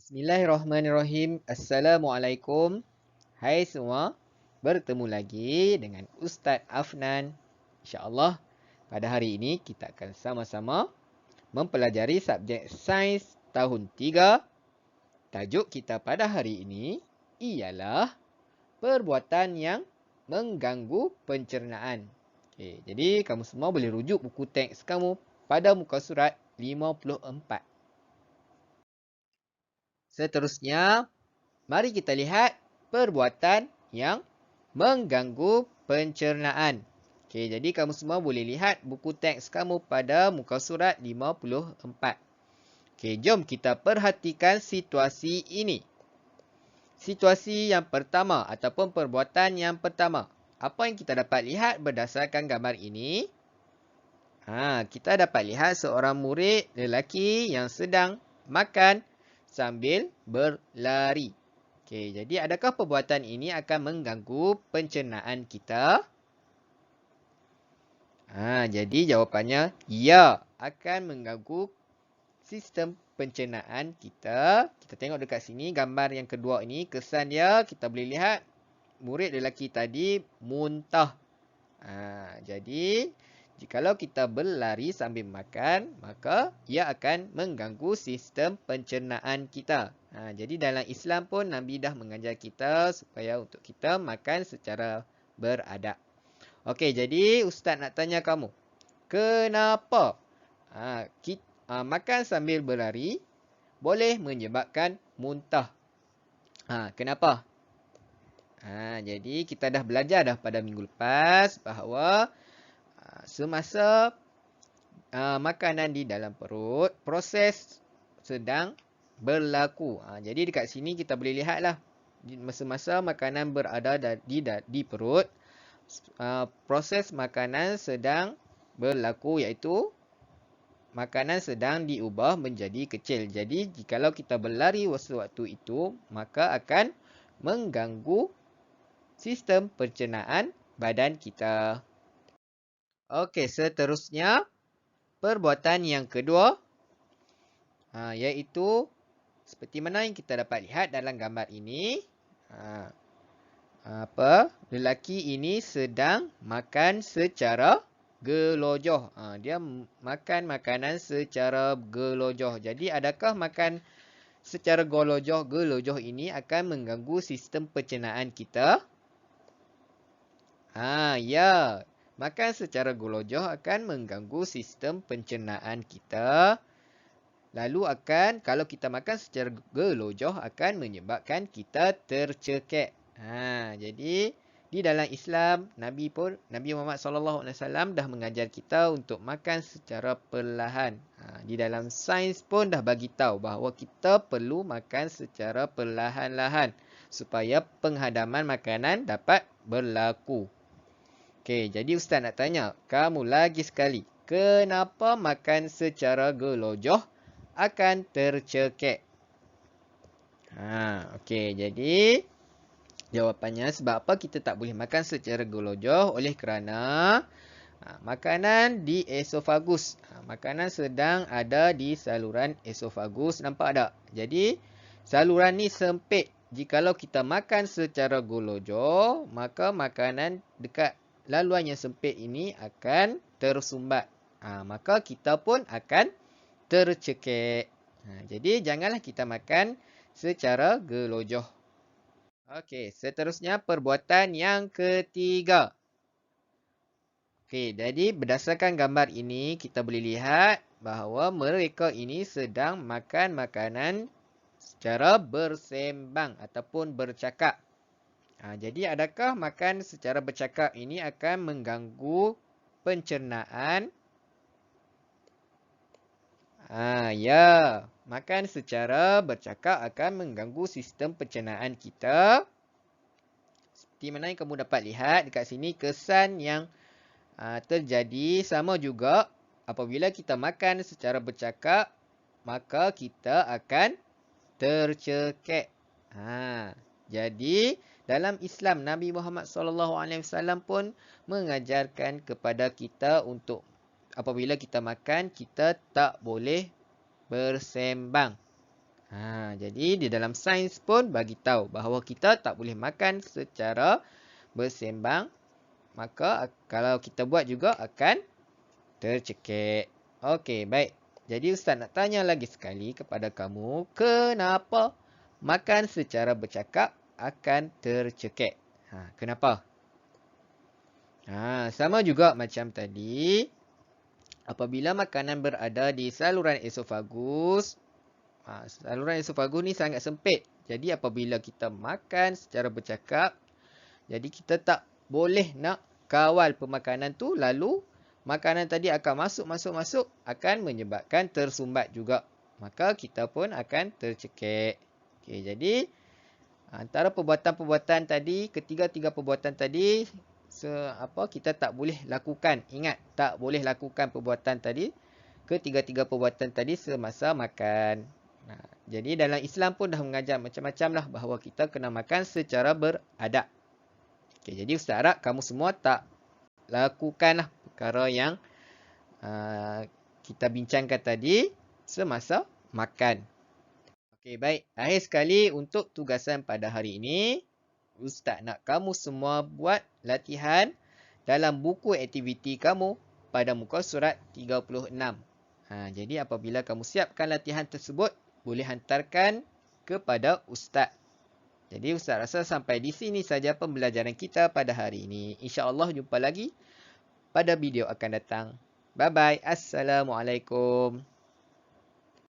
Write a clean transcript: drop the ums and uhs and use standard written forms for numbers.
Bismillahirrahmanirrahim. Assalamualaikum. Hai semua. Bertemu lagi dengan Ustaz Afnan. InsyaAllah pada hari ini kita akan sama-sama mempelajari subjek Sains tahun 3. Tajuk kita pada hari ini ialah perbuatan yang mengganggu pencernaan. Okey, jadi kamu semua boleh rujuk buku teks kamu pada muka surat 54. Seterusnya, mari kita lihat perbuatan yang mengganggu pencernaan. Okey, jadi kamu semua boleh lihat buku teks kamu pada muka surat 54. Okey, jom kita perhatikan situasi ini. Situasi yang pertama ataupun perbuatan yang pertama. Apa yang kita dapat lihat berdasarkan gambar ini? Kita dapat lihat seorang murid lelaki yang sedang makan sambil berlari. Okey, jadi adakah perbuatan ini akan mengganggu pencernaan kita? Jadi jawapannya ya, akan mengganggu sistem pencernaan kita. Kita tengok dekat sini gambar yang kedua ini, kesan dia kita boleh lihat murid lelaki tadi muntah. Jadi jikalau kita berlari sambil makan, maka ia akan mengganggu sistem pencernaan kita. Jadi dalam Islam pun Nabi dah mengajar kita supaya untuk kita makan secara beradab. Okey, jadi Ustaz nak tanya kamu. Kenapa makan sambil berlari boleh menyebabkan muntah? Kenapa? Jadi kita dah belajar dah pada minggu lepas bahawa semasa makanan di dalam perut, proses sedang berlaku. Jadi dekat sini kita boleh lihatlah masa-masa makanan berada di perut, proses makanan sedang berlaku, iaitu makanan sedang diubah menjadi kecil. Jadi jikalau kita berlari sewaktu itu, maka akan mengganggu sistem pencernaan badan kita. Okey, seterusnya perbuatan yang kedua, iaitu seperti mana yang kita dapat lihat dalam gambar ini. Lelaki ini sedang makan secara gelojoh. Dia makan makanan secara gelojoh. Jadi adakah makan secara gelojoh ini akan mengganggu sistem pencernaan kita? Ya. Makan secara gelojoh akan mengganggu sistem pencernaan kita. Lalu kalau kita makan secara gelojoh akan menyebabkan kita tercekik. Jadi di dalam Islam, Nabi Muhammad SAW dah mengajar kita untuk makan secara perlahan. Di dalam sains pun dah bagi tahu bahawa kita perlu makan secara perlahan-lahan supaya penghadaman makanan dapat berlaku. Okey, jadi Ustaz nak tanya kamu lagi sekali. Kenapa makan secara gelojoh akan tercekik? Okey, jadi jawapannya sebab apa kita tak boleh makan secara gelojoh? Oleh kerana makanan di esofagus. Makanan sedang ada di saluran esofagus. Nampak tak? Jadi saluran ni sempit. Jikalau kita makan secara gelojoh, maka makanan dekat laluan yang sempit ini akan tersumbat. Maka kita pun akan tercekik. Jadi janganlah kita makan secara gelojoh. Okey, seterusnya perbuatan yang ketiga. Okey, jadi berdasarkan gambar ini kita boleh lihat bahawa mereka ini sedang makan makanan secara bersembang ataupun bercakap. Jadi adakah makan secara bercakap ini akan mengganggu pencernaan? Ya. Makan secara bercakap akan mengganggu sistem pencernaan kita. Seperti mana yang kamu dapat lihat dekat sini, kesan yang terjadi sama juga apabila kita makan secara bercakap, maka kita akan tercekik. Jadi dalam Islam, Nabi Muhammad SAW pun mengajarkan kepada kita untuk apabila kita makan, kita tak boleh bersembang. Jadi di dalam sains pun bagi tahu bahawa kita tak boleh makan secara bersembang. Maka kalau kita buat juga akan tercekik. Okey, baik. Jadi Ustaz nak tanya lagi sekali kepada kamu, kenapa makan secara bercakap akan tercekik? Kenapa? Sama juga macam tadi. Apabila makanan berada di saluran esofagus, saluran esofagus ni sangat sempit. Jadi apabila kita makan secara bercakap, jadi kita tak boleh nak kawal pemakanan tu, lalu makanan tadi akan masuk akan menyebabkan tersumbat juga. Maka kita pun akan tercekik. Okey, jadi antara perbuatan-perbuatan tadi, ketiga-tiga perbuatan tadi, kita tak boleh lakukan. Ingat, tak boleh lakukan perbuatan tadi, ketiga-tiga perbuatan tadi semasa makan. Jadi dalam Islam pun dah mengajar macam-macam lah bahawa kita kena makan secara beradab. Okay, jadi Ustaz harap kamu semua tak lakukanlah perkara yang kita bincangkan tadi semasa makan. Okey, baik. Akhir sekali untuk tugasan pada hari ini, Ustaz nak kamu semua buat latihan dalam buku aktiviti kamu pada muka surat 36. Jadi apabila kamu siapkan latihan tersebut, boleh hantarkan kepada Ustaz. Jadi Ustaz rasa sampai di sini saja pembelajaran kita pada hari ini. InsyaAllah jumpa lagi pada video akan datang. Bye-bye. Assalamualaikum.